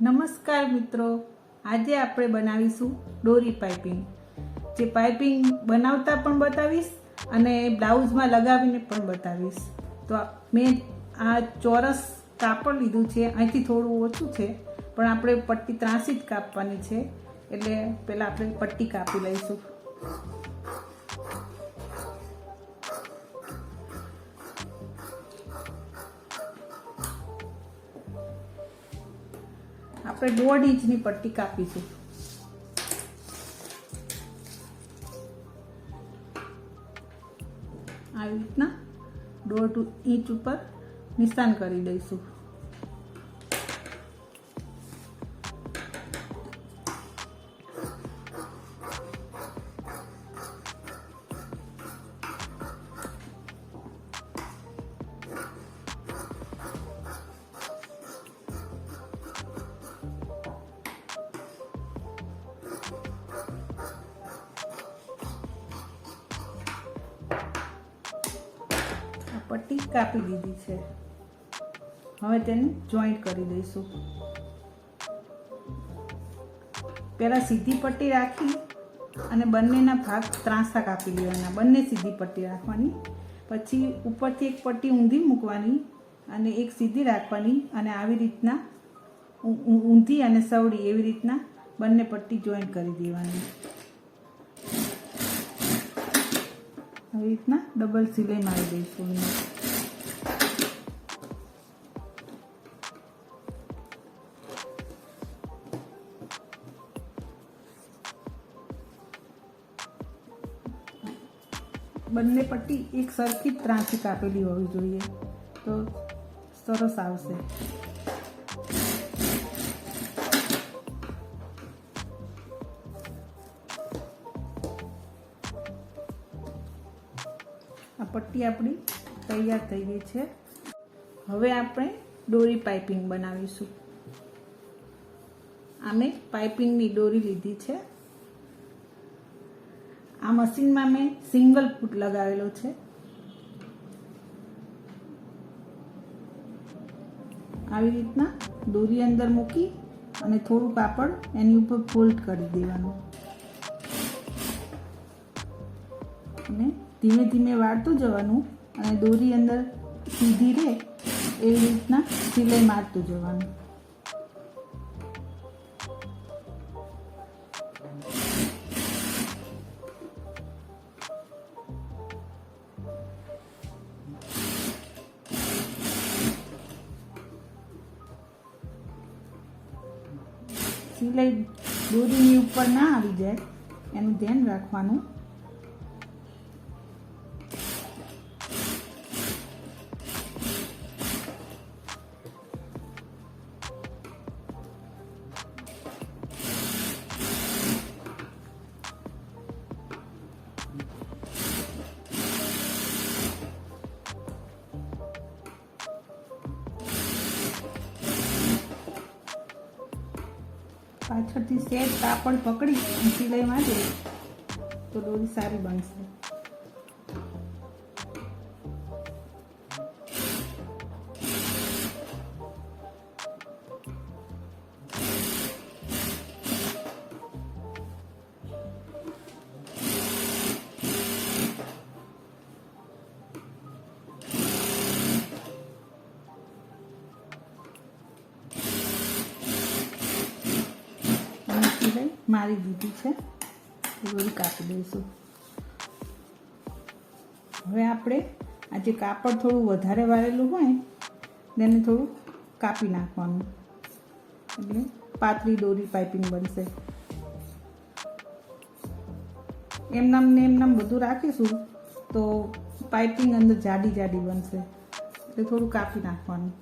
નમસ્કાર મિત્રો, આજે આપણે બનાવીશું દોરી પાઇપિંગ. જે પાઇપિંગ બનાવતા પણ બતાવીશ અને બ્લાઉઝમાં લગાવીને પણ બતાવીશ. તો મેં આ ચોરસ કાપડ લીધું છે, અહીંથી થોડું ઓછું છે પણ આપણે પટ્ટી ત્રાસી જ કાપવાની છે, એટલે પહેલાં આપણે પટ્ટી કાપી લઈશું. આપણે 1.5 ઇંચની પટ્ટી કાપીશું. આવી રીતના 1.5 ઇંચ ઉપર નિશાન કરી દઈશું. પટ્ટી કાપી દીધી છે. હવે તેને જોઈન્ટ કરી દઈશું. પહેલાં સીધી પટ્ટી રાખી અને બંનેના ભાગ ત્રાંસા કાપી લેવાના. બંને સીધી પટ્ટી રાખવાની, પછી ઉપરથી એક પટ્ટી ઊંધી મૂકવાની અને એક સીધી રાખવાની, અને આવી રીતના ઊંધી અને સવડી એવી રીતના બંને પટ્ટી જોઈન્ટ કરી દેવાની. આવી રીતના ડબલ સિલાઈ મારી દઈશું. બંને પટ્ટી એક સરખી ત્રાંસી કાપેલી હોવી જોઈએ, તો સરસ આવશે. આ પટ્ટી આપણી તૈયાર થઈ ગઈ છે. હવે આપણે દોરી પાઇપિંગ બનાવીશું. આ મેં પાઇપિંગની દોરી લીધી છે. આ મશીનમાં મેં સિંગલ ફૂટ લગાવેલો છે. આવી રીતના દોરી અંદર મૂકી અને થોડું કાપડ એની ઉપર ફોલ્ડ કરી દેવાનું અને ધીમે ધીમે વાળતું જવાનું, અને દોરી અંદર સીધી રહે એવી રીતના સિલાઈ મારતું જવાનું. સિલાઈ દોરીની ઉપર ના આવી જાય એનું ધ્યાન રાખવાનું. પાછળથી સેટ કાપડ પકડી અને સિલાઈ મારી તો દોરી સારી બનશે. મારી દીધી છે, દોરી કાપી દઈશું. હવે આપણે આ જે કાપડ થોડું વધારે વાળેલું હોય તેને થોડું કાપી નાખવાનું, એટલે પાતળી દોરી પાઇપિંગ બનશે. એમનામ ને એમનામ બધું રાખીશું તો પાઇપિંગ અંદર જાડી જાડી બનશે, એટલે થોડું કાપી નાખવાનું.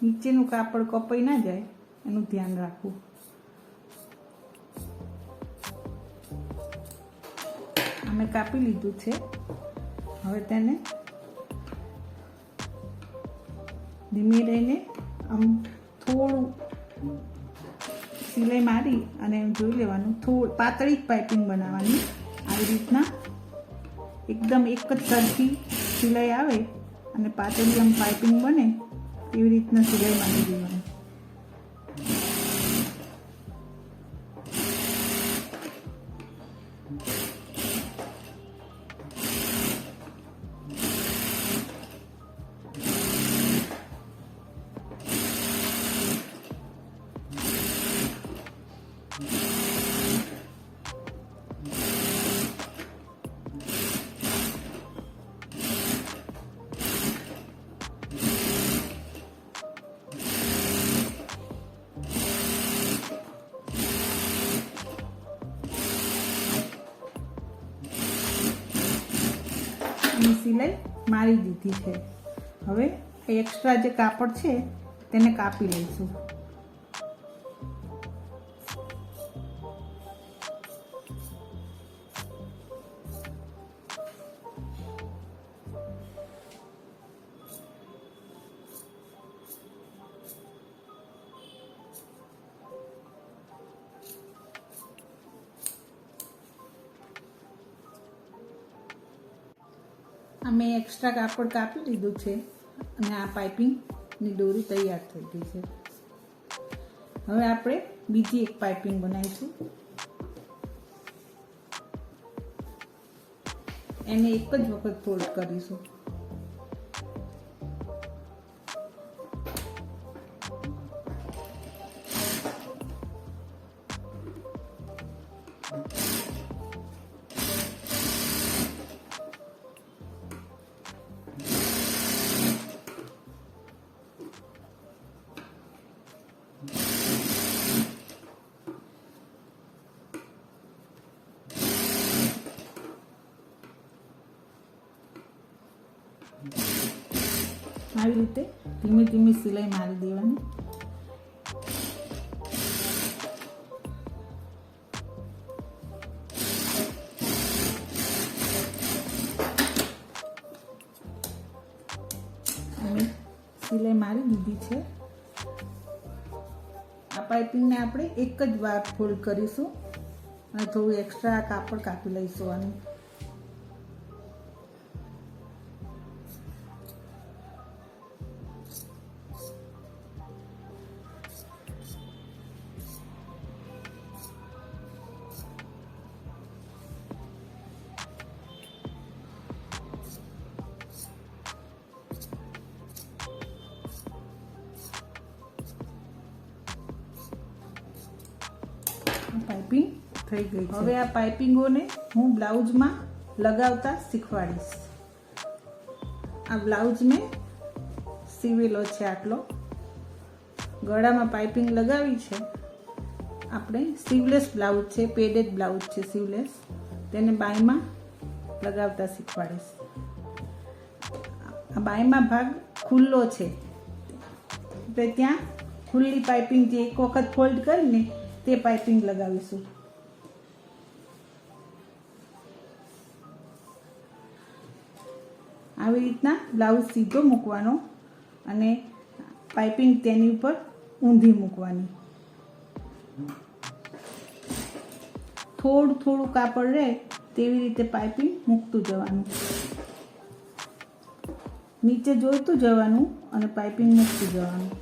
નીચેનું કાપડ કપાઈ ના જાય એનું ધ્યાન રાખવું. અમે કાપી લીધું છે. હવે તેને ધીમે રહીને આમ થોડું સિલાઈ મારી અને જોઈ લેવાનું, થોડું પાતળી જ પાઇપિંગ બનાવવાની. આવી રીતના એકદમ એક જ સરખી સિલાઈ આવે અને પાતળી આમ પાઇપિંગ બને એવી રીતના સિલાઈ મારી દેવાની. સિલાઈ મારી દીધી છે. હવે એક્સ્ટ્રા જે કાપડ છે તેને કાપી લઈશું. મેં એક્સ્ટ્રા કાપડ કાપી લીધું છે અને આ પાઇપિંગની દોરી તૈયાર થઈ ગઈ છે. હવે આપણે બીજી એક પાઇપિંગ બનાવીશું. એને એક જ વખત ફોલ્ડ કરીશું. આવી રીતે ધીમે ધીમે સિલાઈ મારી દેવાની. અને સિલાઈ મારી દીધી છે. આ પાઇપિંગને આપણે એક જ વાર ફોલ્ડ કરીશું અને થોડું એક્સ્ટ્રા કાપડ કાપી લઈશું. આનું પાઇપિંગ થઈ ગઈ છે. હવે આ પાઇપિંગોને હું બ્લાઉઝમાં લગાવતા શીખવાડીશ. આ બ્લાઉઝ મેં સીવેલો છે. આટલો ગળામાં પાઇપિંગ લગાવી છે. આપણે સીવલેસ બ્લાઉઝ છે, પેડેડ બ્લાઉઝ છે સીવલેસ. તેને બાયમાં લગાવતા શીખવાડીશ. આ બાયમાં ભાગ ખુલ્લો છે તો ત્યાં ખુલ્લી પાઇપિંગ જે એક વખત ફોલ્ડ કરીને તે પાઇપિંગ લગાવીશું. આવી રીતના બ્લાઉઝ સીધો મૂકવાનો અને પાઇપિંગ તેની ઉપર ઊંધી મૂકવાની. થોડું થોડું કાપડ રહે તેવી રીતે પાઇપિંગ મૂકતું જવાનું. નીચે જોઈતું જવાનું અને પાઇપિંગ મૂકતું જવાનું.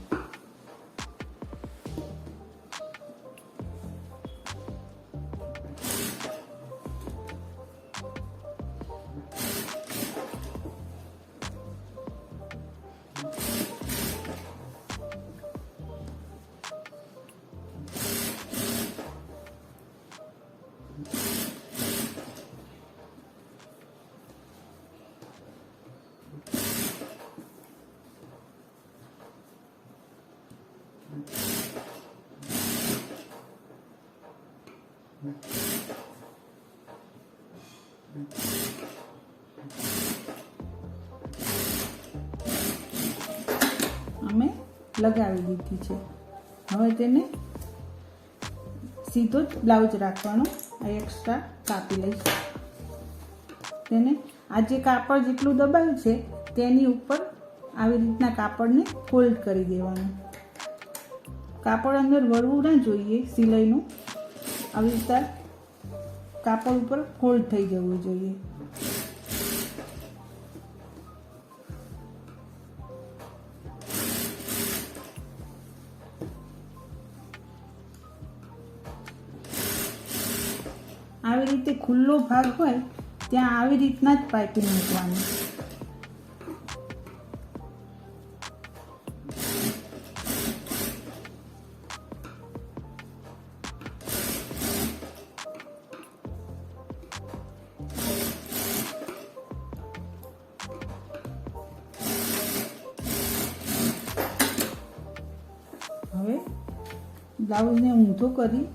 અમે લગાવી દીધી છે. હવે તેને સીધો જ બ્લાઉઝ રાખવાનો. એક્સ્ટ્રા કાપી લઈશ. તેને આ જે કાપડ જેટલું દબાવ્યું છે તેની ઉપર આવી રીતના કાપડને ફોલ્ડ કરી દેવાનું. કાપડ અંદર વળવું ના જોઈએ સિલાઈનું, આવી રીતના કાપડ ઉપર ફોલ્ડ થઈ જવું જોઈએ. આવી રીતે ખુલ્લો ભાગ હોય ત્યાં આવી રીતના જ પાઇપિંગ મૂકવાની. હવે બ્લાઉઝને ઊંધો કરી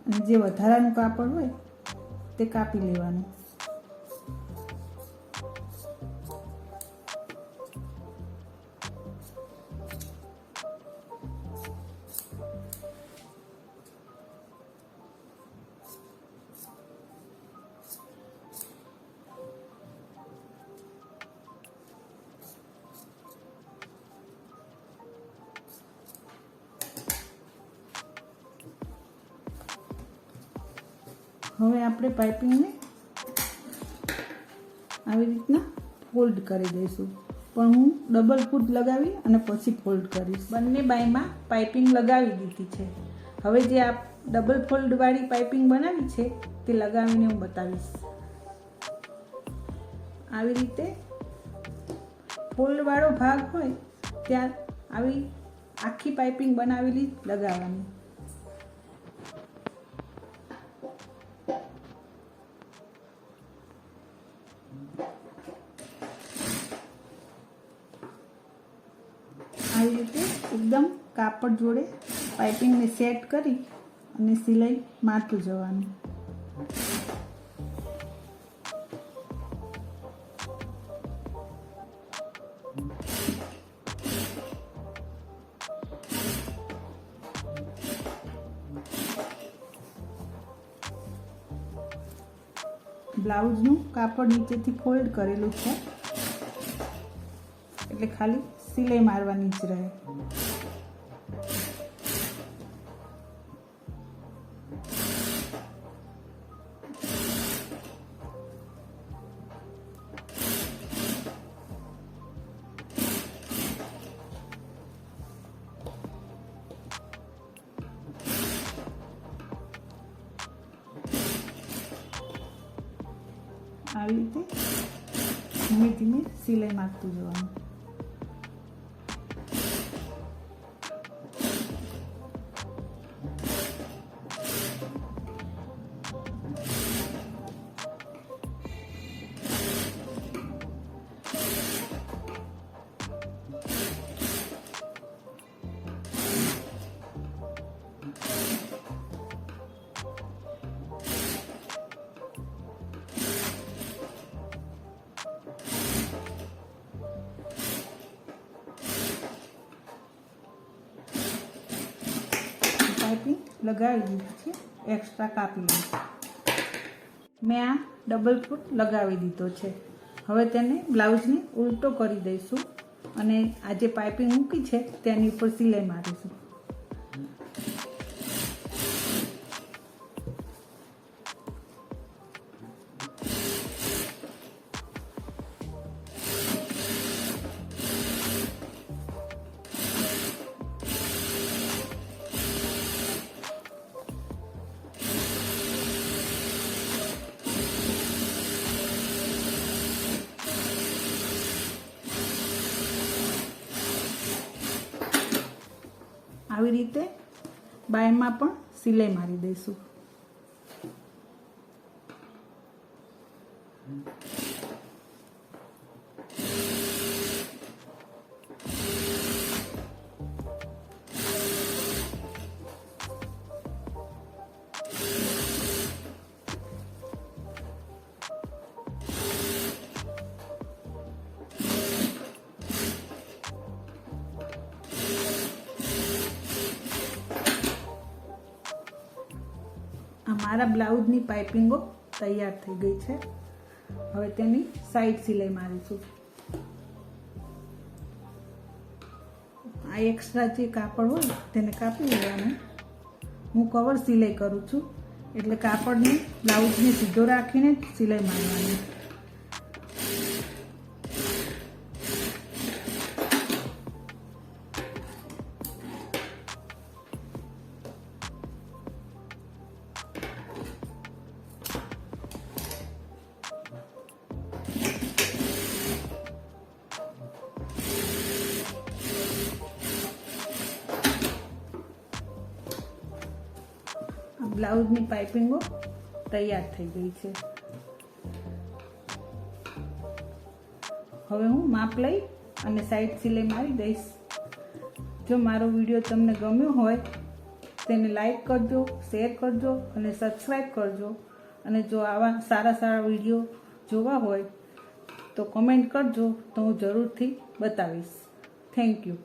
અને જે વધારાનું કાપડ હોય તે કાપી લેવાનું. હવે આપણે પાઇપિંગને આવી રીતના ફોલ્ડ કરી દઈશું, પણ હું ડબલ ફૂટ લગાવી અને પછી ફોલ્ડ કરીશ. બંને બાયમાં પાઇપિંગ લગાવી દીધી છે. હવે જે આ ડબલ ફોલ્ડવાળી પાઇપિંગ બનાવી છે તે લગાવીને હું બતાવીશ. આવી રીતે ફોલ્ડવાળો ભાગ હોય ત્યાં આવી આખી પાઇપિંગ બનાવેલી લગાવવાની. આવી રીતે એકદમ કાપડ જોડે પાઇપિંગને સેટ કરી અને સિલાઈ મારતું જવાનું. બ્લાઉઝનું કાપડ નીચેથી ફોલ્ડ કરેલું છે એટલે ખાલી સિલાઈ મારવાની જ રહે. આવી રીતે ધીમે ધીમે સિલાઈ મારતું જવાનું. પાઇપિંગ લગાવી દીધી છે, એક્સ્ટ્રા કાપી લીધી. મેં આ ડબલ ફૂટ લગાવી દીધો છે. હવે તેને બ્લાઉઝને ઉલટો કરી દઈશું અને આ જે પાઇપિંગ મૂકી છે તેની ઉપર સિલાઈ મારીશું. આવી રીતે બાયમાં પણ સિલાઈ મારી દઈશું. મારા બ્લાઉઝની પાઇપિંગો તૈયાર થઈ ગઈ છે. હવે તેની સાઈડ સિલાઈ મારીશું. આ એક્સ્ટ્રા જે કાપડ હોય તેને કાપી લેવાનું. હું કવર સિલાઈ કરું છું એટલે કાપડને બ્લાઉઝને સીધો રાખીને સિલાઈ મારવાની. બ્લાઉઝની પાઇપિંગો તૈયાર થઈ ગઈ છે. હવે હું માપ લઈ અને સાઈડ સિલાઈ મારી દઈશ. જો મારો વિડીયો તમને ગમ્યો હોય તેને લાઈક કરજો, શેર કરજો અને સબસ્ક્રાઈબ કરજો. અને જો આવા સારા વિડીયો જોવા હોય તો કમેન્ટ કરજો, તો હું જરૂરથી બતાવીશ. Thank you.